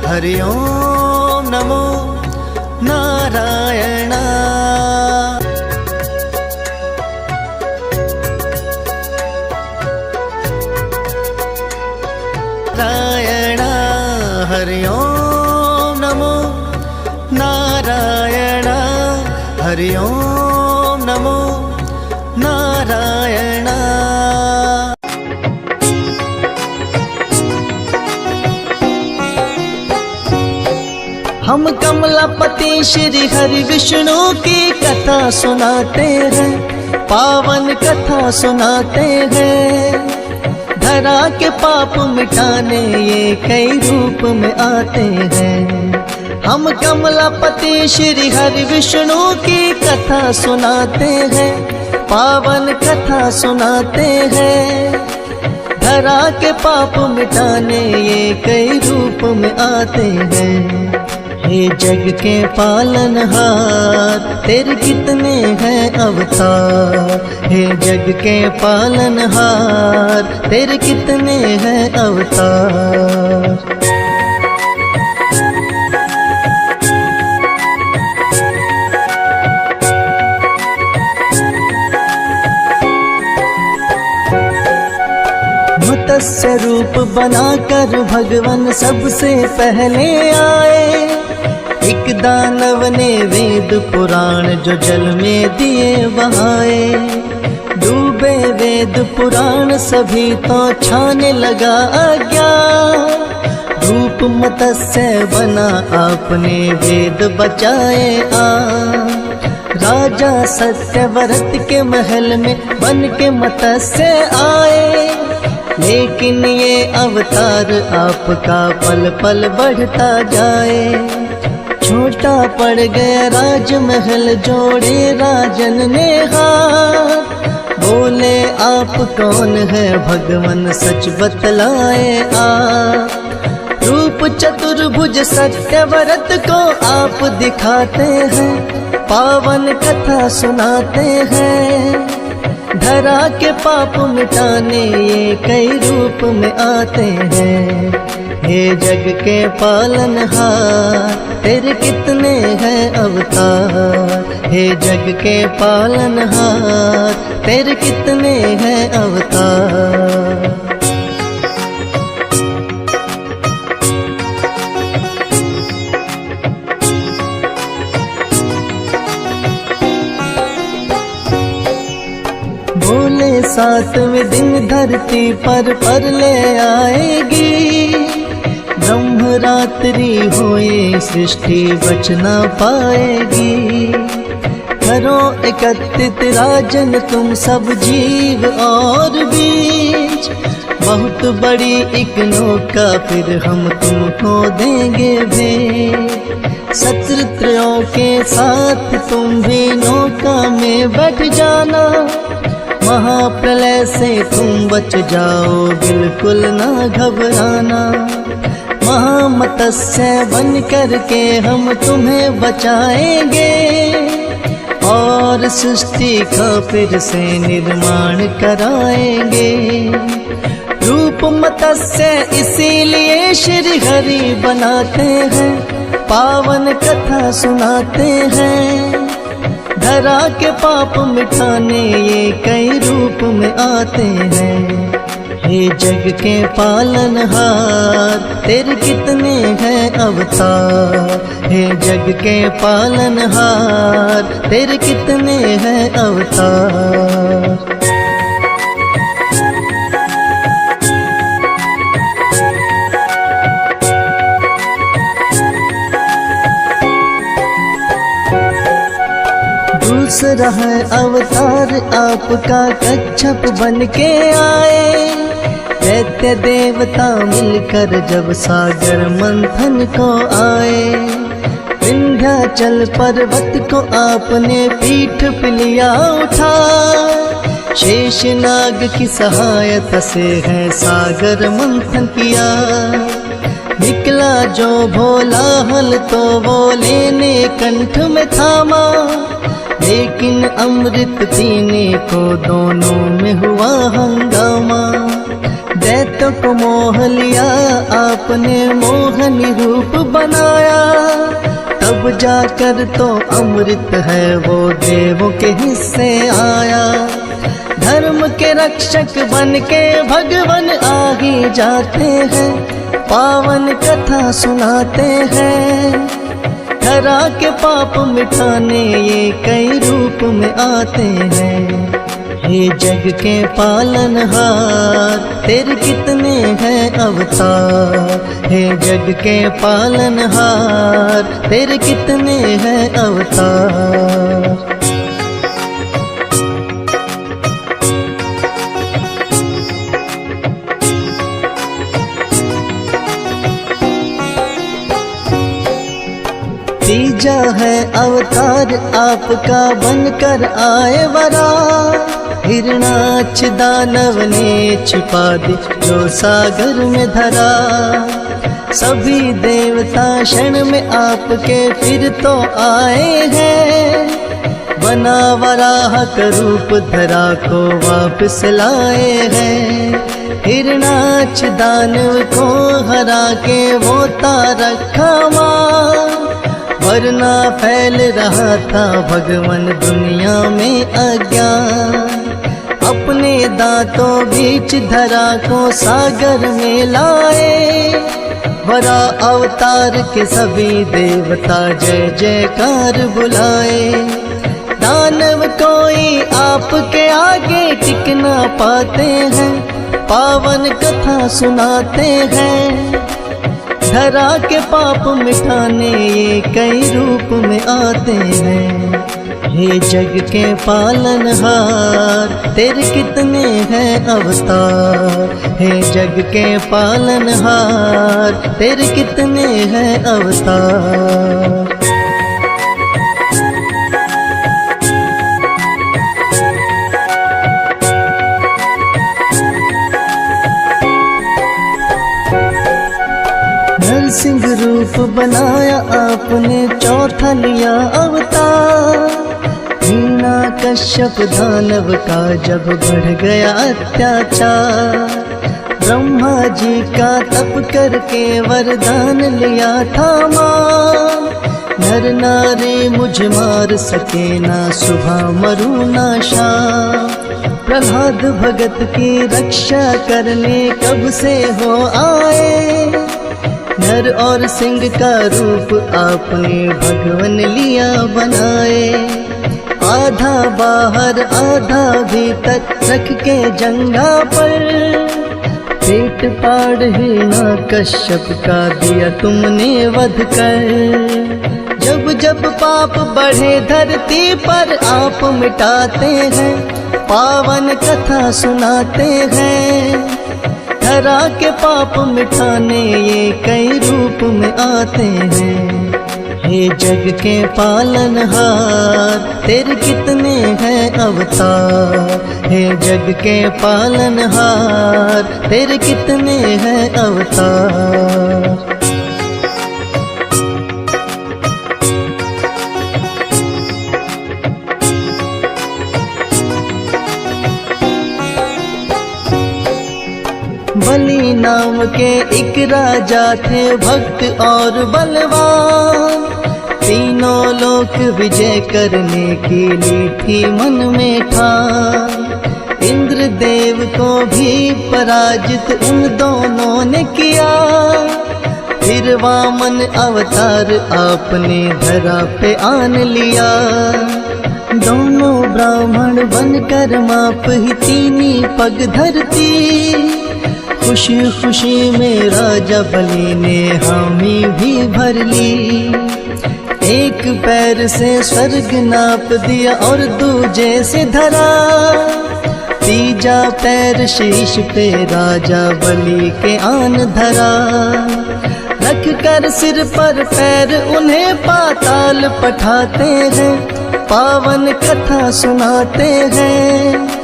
हरि ओम नमो नारायण। नारायण हरि ओम नमो नारायण। हरि ओम नमो नारायण। हम कमलापति श्री हरि विष्णु की कथा सुनाते हैं, पावन कथा सुनाते हैं। धरा के पाप मिटाने ये कई रूप में आते हैं। हम कमलापति श्री हरि विष्णु की कथा सुनाते हैं, पावन कथा सुनाते हैं। धरा के पाप मिटाने ये कई रूप में आते हैं। हे जग के पालनहार तेरे कितने हैं अवतार। हे जग के पालनहार तेरे कितने हैं अवतार। मत्स्य रूप बनाकर भगवान सबसे पहले आए। एक दानव ने वेद पुराण जो जल में दिए बहाए। डूबे वेद पुराण सभी तो छाने लगा अज्ञान। रूप मत्स्य बना आपने वेद बचाए आ। राजा सत्यव्रत के महल में बन के मत्स्य आए। लेकिन ये अवतार आपका पल पल बढ़ता जाए। छोटा पड़ गया राजमहल जोड़े राजन ने हाथ। बोले आप कौन है भगवान सच बतलाए आ। रूप चतुर्भुज सत्यव्रत को आप दिखाते हैं, पावन कथा सुनाते हैं। धरा के पाप मिटाने ये कई रूप में आते हैं। हे जग के पालनहार तेरे कितने हैं अवतार। हे जग के पालनहार तेरे कितने हैं अवतार। बोले 7वें दिन धरती पर ले आएगी। ब्रह्म रात्रि होए सृष्टि बच ना पाएगी। करो एकत्रित राजन तुम सब जीव और बीज। बहुत बड़ी एक नौका फिर हम तुमको देंगे भेंट। शत्रुओं के साथ तुम भी नौका में बैठ जाना। महाप्रलय से तुम बच जाओ बिल्कुल ना घबराना। महामत्स्य बन करके हम तुम्हें बचाएंगे। और सृष्टि का फिर से निर्माण कराएंगे। रूप मत्स्य इसीलिए श्री हरि बनाते हैं, पावन कथा सुनाते हैं। धरा के पाप मिटाने ये कई रूप में आते हैं। हे जग के पालनहार तेरे कितने हैं अवतार। हे जग के पालनहार तेरे कितने हैं अवतार। दूसरा है अवतार आपका कच्छप बन के आए। दैत्य देवता मिलकर जब सागर मंथन को आए। विंध्याचल पर्वत को आपने पीठ पे लिया उठा। शेषनाग की सहायता से है सागर मंथन किया। निकला जो भोला हल तो वो लेने कंठ में थामा। लेकिन अमृत पीने को दोनों में हुआ हंगामा। दैत्य को मोह लिया आपने मोहनी रूप बनाया, तब जाकर तो अमृत है वो देवों के हिस्से आया। धर्म के रक्षक बन के भगवान आ ही जाते हैं, पावन कथा सुनाते हैं। धरा के पाप मिटाने ये कई रूप में आते हैं। हे जग के पालनहार तेरे कितने हैं अवतार, हे जग के पालनहार तेरे कितने हैं अवतार। तीजा है अवतार आपका बनकर आए वरा, हिरणाक्ष दानव ने छिपा दी जो सागर में धरा। सभी देवता क्षण में आपके फिर तो आए हैं, बना वराह का रूप धरा को वापस लाए हैं। हिरणाक्ष दानव को हरा के वो रखा मां, वरना फैल रहा था भगवान दुनिया में अज्ञान। अपने दांतों बीच धरा को सागर में लाए, वरा अवतार के सभी देवता जय जयकार बुलाए। दानव कोई आपके आगे टिक ना पाते हैं, पावन कथा सुनाते हैं। धरा के पाप मिटाने ये कई रूप में आते हैं। हे जग के पालनहार तेरे कितने हैं अवतार, हे जग के पालनहार तेरे कितने हैं अवतार। नरसिंह रूप बनाया आपने चौथा लिया अवतार। हीना कश्यप दानव का जब बढ़ गया अत्याचार, ब्रह्मा जी का तप करके वरदान लिया था मां। नर नारी मुझे मार सके ना सुबह मरू ना शाम, प्रहलाद भगत की रक्षा करने कब से हो आए। नर और सिंह का रूप आपने भगवान लिया बनाए। आधा बाहर आधा भीतर रख के जंगा पर, पेट पाड़ हिरना कश्यप का दिया तुमने वध कर। जब जब पाप बढ़े धरती पर आप मिटाते हैं, पावन कथा सुनाते हैं। धरा के पाप मिटाने ये कई रूप में आते हैं। हे जग के पालनहार तेरे कितने हैं अवतार, हे जग के पालनहार तेरे कितने हैं अवतार। बलि नाम के एक राजा थे भक्त और बलवान, तीनों लोक विजय करने की ली थी मन में ठान। इंद्र देव को भी पराजित उन दोनों ने किया, फिर वामन अवतार आपने धरा पे आन लिया। दोनों ब्राह्मण बनकर माप ही तीनी पग धरती, खुशी खुशी में राजा बलि ने हामी भी भर ली। एक पैर से स्वर्ग नाप दिया और दूजे से धरा, तीजा पैर शीश पे राजा बलि के आन धरा। रख कर सिर पर पैर उन्हें पाताल पठाते हैं, पावन कथा सुनाते हैं।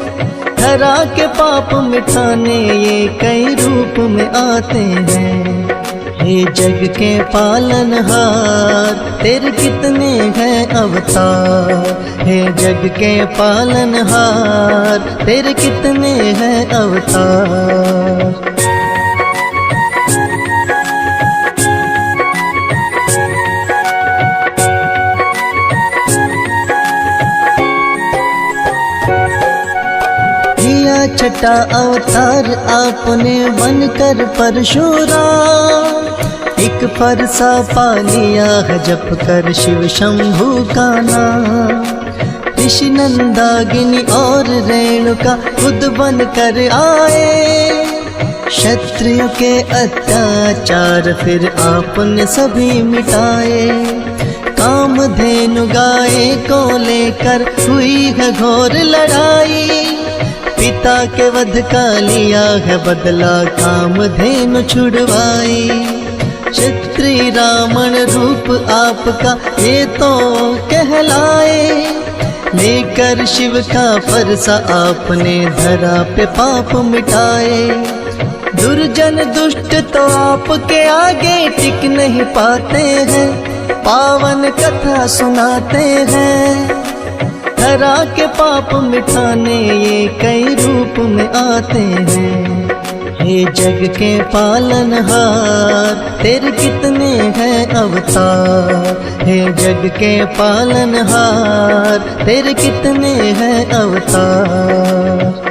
धरा के पाप मिटाने ये कई रूप में आते हैं। हे जग के पालनहार तेरे कितने हैं अवतार, हे जग के पालनहार तेरे कितने हैं अवतार। छठा अवतार आपने बनकर परशुराम, एक फरसा पा लिया है जप कर शिव शंभू का नाम। ऋषि नंदागिनी और रेणुका खुद बन कर आए, क्षत्रियों के अत्याचार फिर आपने सभी मिटाए। कामधेनु गाय को लेकर हुई है घोर लड़ाई, पिता के वध का लिया है बदला कामधेनु छुड़वाई। क्षत्रिय रावण रूप आपका ये तो कहलाए, लेकर शिव का फरसा आपने धरा पे पाप मिटाए। दुर्जन दुष्ट तो आपके आगे टिक नहीं पाते हैं, पावन कथा सुनाते हैं। धरा के पाप मिटाने ये कई रूप में आते हैं। हे जग के पालनहार तेरे कितने हैं अवतार, हे जग के पालनहार तेरे कितने हैं अवतार।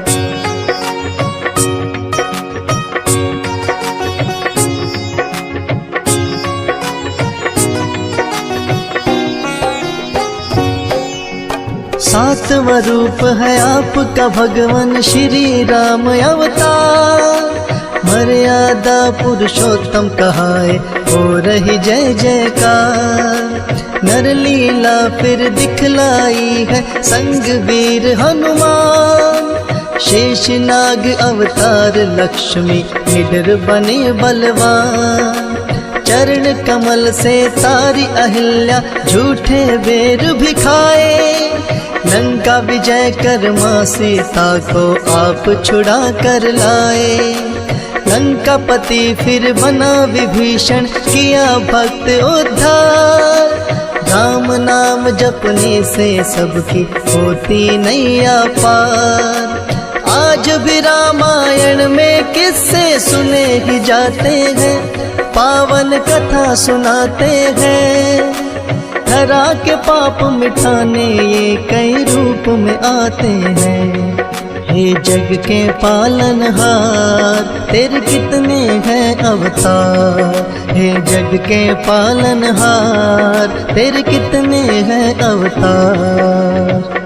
सातवां रूप है आपका भगवान श्री राम अवतार, मर्यादा पुरुषोत्तम कहाए हो रही जय जयकार। नर लीला फिर दिखलाई है संग वीर हनुमान, शेषनाग अवतार लक्ष्मी निडर बने बलवान। चरण कमल से तारी अहिल्या झूठे बेर भी खाए, लंका विजय कर मां सीता को आप छुड़ा कर लाए। लंकापति फिर बना विभीषण किया भक्त उद्धार, राम नाम जपने से सबकी होती नैया पार। आज भी रामायण में किस्से सुने ही जाते हैं, पावन कथा सुनाते हैं। धरा के पाप मिटाने ये कई रूप में आते हैं। हे जग के पालनहार तेरे कितने हैं अवतार, हे जग के पालनहार तेरे कितने हैं अवतार।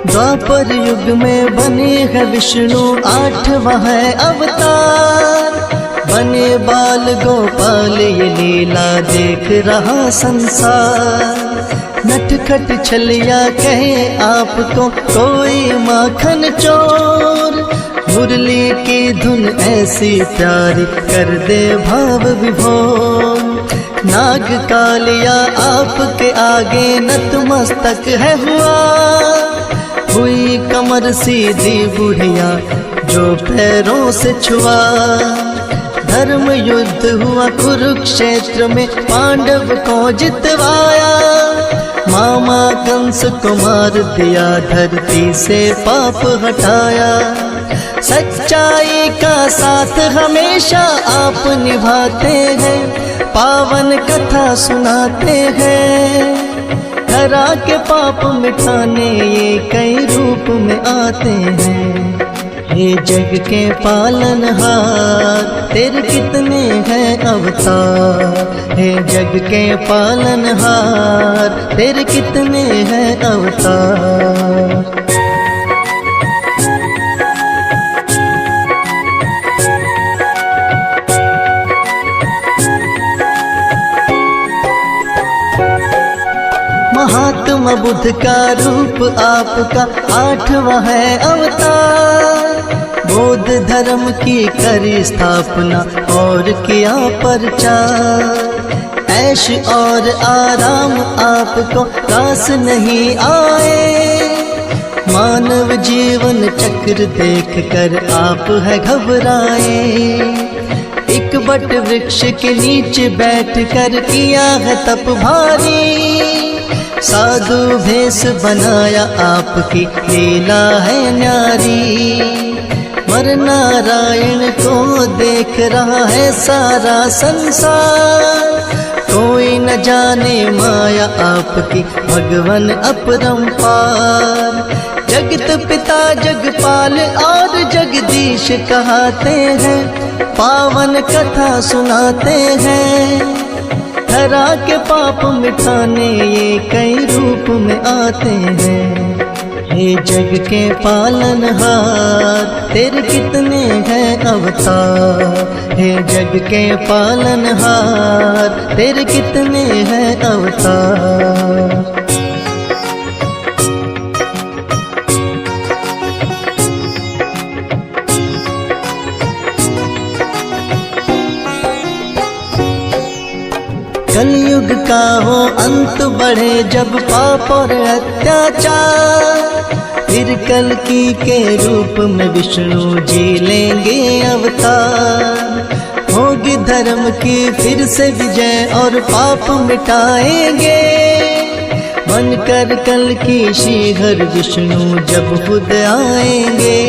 द्वापर युग में बने है विष्णु 8वां है अवतार, बने बाल गोपाल ये लीला देख रहा संसार। नटखट छलिया कहे आपको कोई माखन चोर, मुरली की धुन ऐसी प्यारी कर दे भाव विभोर। नाग कालिया आपके आगे नतमस्तक है हुआ, हुई कमर सीधी बुढ़िया जो पैरों से छुआ। धर्म युद्ध हुआ कुरुक्षेत्र में पांडव को जितवाया, मामा कंस को मार दिया धरती से पाप हटाया। सच्चाई का साथ हमेशा आप निभाते हैं, पावन कथा सुनाते हैं। धरा के पाप मिटाने ये कई रूप में आते हैं। हे जग के पालनहार तेरे कितने हैं अवतार, हे जग के पालनहार तेरे कितने हैं अवतार। महात्मा बुद्ध का रूप आपका 8वां है अवतार, बौद्ध धर्म की करी स्थापना और किया प्रचार। ऐश और आराम आपको रास नहीं आए, मानव जीवन चक्र देख कर आप है घबराए। एक बट वृक्ष के नीचे बैठ कर किया है तप भारी, साधु भेष बनाया आपकी लीला है न्यारी। मर नारायण को देख रहा है सारा संसार। कोई न जाने माया आपकी भगवन अपरंपार। जगत पिता जगपाल और जगदीश कहते हैं, पावन कथा सुनाते हैं। धरा के पाप मिटाने ये कई रूप में आते हैं। हे जग के पालनहार तेरे कितने हैं अवतार। हे जग के पालनहार तेरे कितने हैं अवतार। कलयुग का हो अंत बढ़े जब पाप और अत्याचार। फिर कल्कि के रूप में विष्णु जी लेंगे अवतार। होगी धर्म की फिर से विजय और पाप मिटाएंगे। बनकर कल्कि श्रीहरि विष्णु जब खुद आएंगे।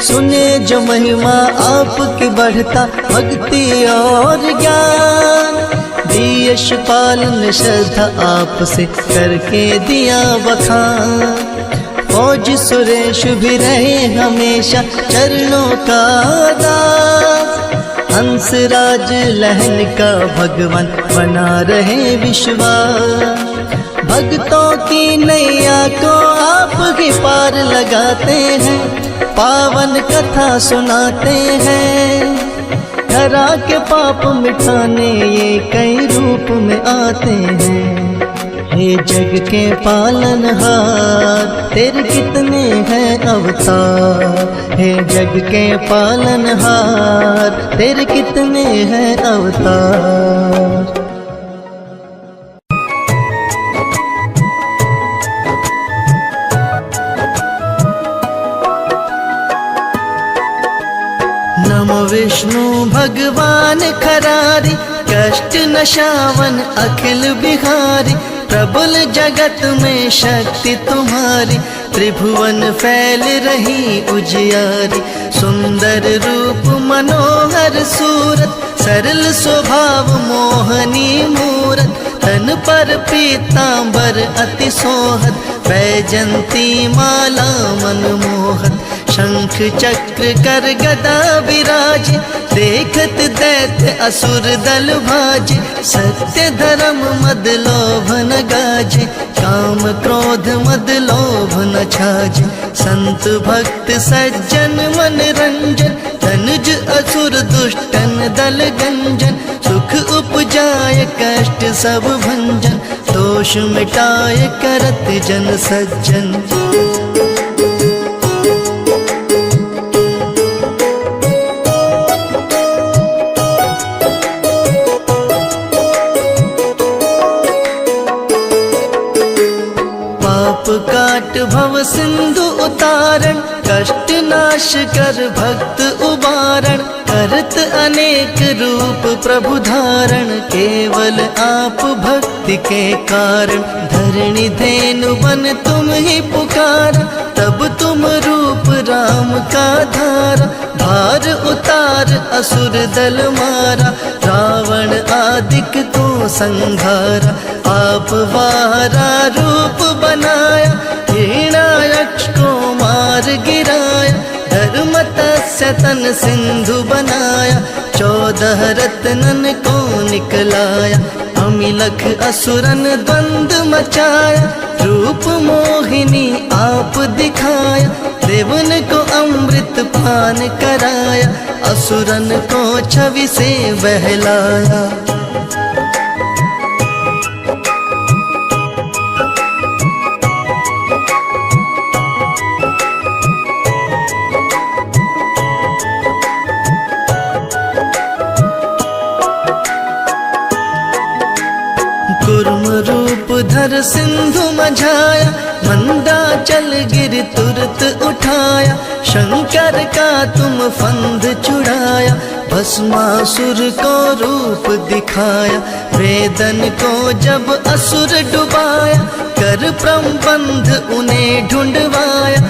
सुने जो महिमा आपकी बढ़ता भक्ति और ज्ञान। यशपाल ने श्रद्धा आपसे करके दिया बखान। फौज सुरेश भी रहे हमेशा चरणों का दास। हंसराज लहन का भगवान बना रहे विश्वास। भक्तों की नैया को आप ही पार लगाते हैं। पावन कथा सुनाते हैं। धरा के पाप मिटाने ये कई रूप में आते हैं। हे जग के पालनहार तेरे कितने हैं अवतार। हे जग के पालनहार तेरे कितने हैं अवतार। नमो विष्णु भगवान खरारी, कष्ट नशावन अखिल बिहारी। प्रबल जगत में शक्ति तुम्हारी, त्रिभुवन फैल रही उजियारी। सुंदर रूप मनोहर सूरत, सरल स्वभाव मोहनी मूरत। तन पर पीतांबर अति सोहत, वैजंती माला मनमोहत। शंख चक्र कर गदा विराज, देखत दैत्य असुर दल भाज। सत्य धर्म मद लोभ न गाजे, काम क्रोध मद लोभ न छाजे। संत भक्त सज्जन मन रंजन, धनुज असुर दुष्टन दल गंजन। सुख उपजाय कष्ट सब भंजन, दोष मिटाय करत जन सज्जन। काट भव सिंधु उतारण, कष्ट नाश कर भक्त उबारण। करत अनेक रूप प्रभु धारण, केवल आप भक्ति के कारण। धरणी धेनु बन तुम ही पुकार, तब तुम रूप राम का धारा। भार उतार असुर दल मारा, रावण आदिक तो संघारा। आप वारा रूप बनाया, हिरण्याक्ष को मार गिराया। धर्म तस्य तन सिंधु बनाया, 14 रत्नन को निकलाया। अमिलख असुरन द्वंद मचाया, रूप मोहिनी आप दिखाया। देवन को अमृत पान कराया, असुरन को छवि से बहलाया। कुर्म रूप धर सिंधु मझाया, मंदाचल गिर तुरत उठाया। शंकर का तुम फंद छुड़ाया, भस्मासुर को रूप दिखाया। वेदन को जब असुर डुबाया, कर प्रबंध उन्हें ढूंढवाया।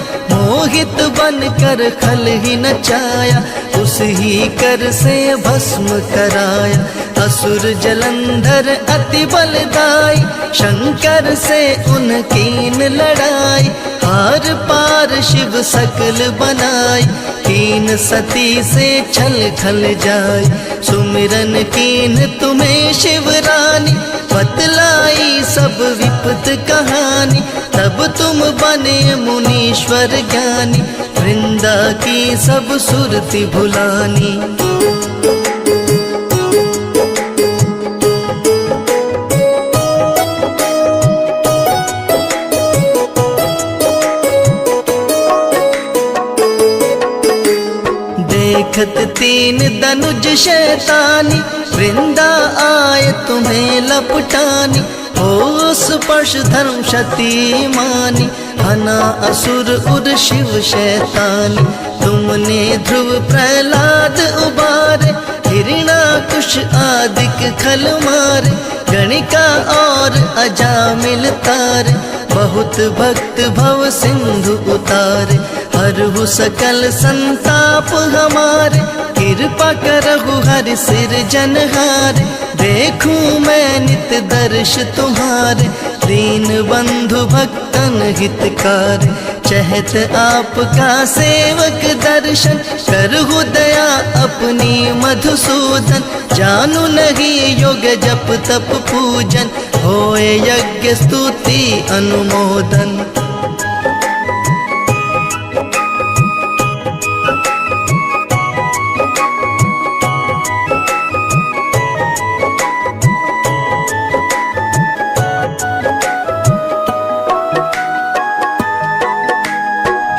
मोहित बनकर खल ही नचाया, उस ही कर से भस्म कराया। असुर जलंधर अति बलदाई, शंकर से उनकीन लड़ाई। हार पार शिव सकल बनाई, कीन सती से छल खल जाय। सुमिरन कीन तुम्हें शिवरानी, बतलाई सब विपत कहानी। तब तुम बने मुनीश्वर ज्ञानी, वृंदा की सब सुरति भुलानी। देखत तीन दनुज शैतानी, वृंदा आए तुम्हें लपटानी। हो स्पर्श धर्म क्षति मानी, हना असुर उर शिव शैतानी। तुमने ध्रुव प्रहलाद उबारे, हिरणाकुश आदिक खल मारे। गणिका और अजामिल तारे, बहुत भक्त भव सिंधु उतारे। हरहु सकल संताप हमारे, कृपा करहु हरि सिरजनहारे। देखूं मैं नित दर्श तुम्हारे, दीन बंधु भक्तन हितकार। चहत आपका सेवक दर्शन, करहु दया अपनी मधुसूदन। जानू नहीं योग जप तप पूजन, होए यज्ञ स्तुति अनुमोदन।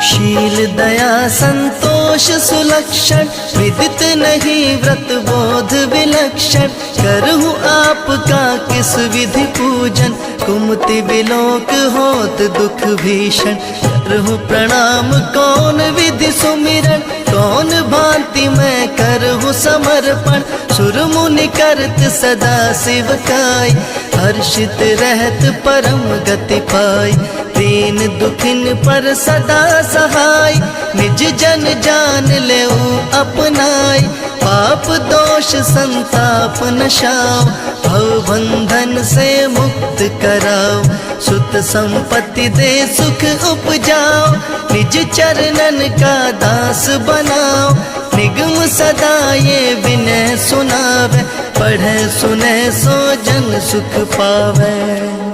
शील दया संतोष सुलक्षण, विदित नहीं व्रत बोध विलक्षण। करहु आपका किस विधि पूजन, कुमति विलोक होत दुख भीषण। करहु प्रणाम कौन विधि सुमिरन, कौन भांति मैं करहु समर्पण। सुर मुनि करत सदा शिवकाई, हर्षित रहत परम गति पाई। दीन दुखिन पर सदा सहाय, निज जन जान लेऊ अपनाई। पाप दोष संताप नशाओ, भव बंधन से मुक्त कराओ। सुत संपत्ति दे सुख उपजाओ, निज चरणन का दास बनाओ। निगम सदा ये विनय सुनावे, पढ़े सुने सो जन सुख पावे।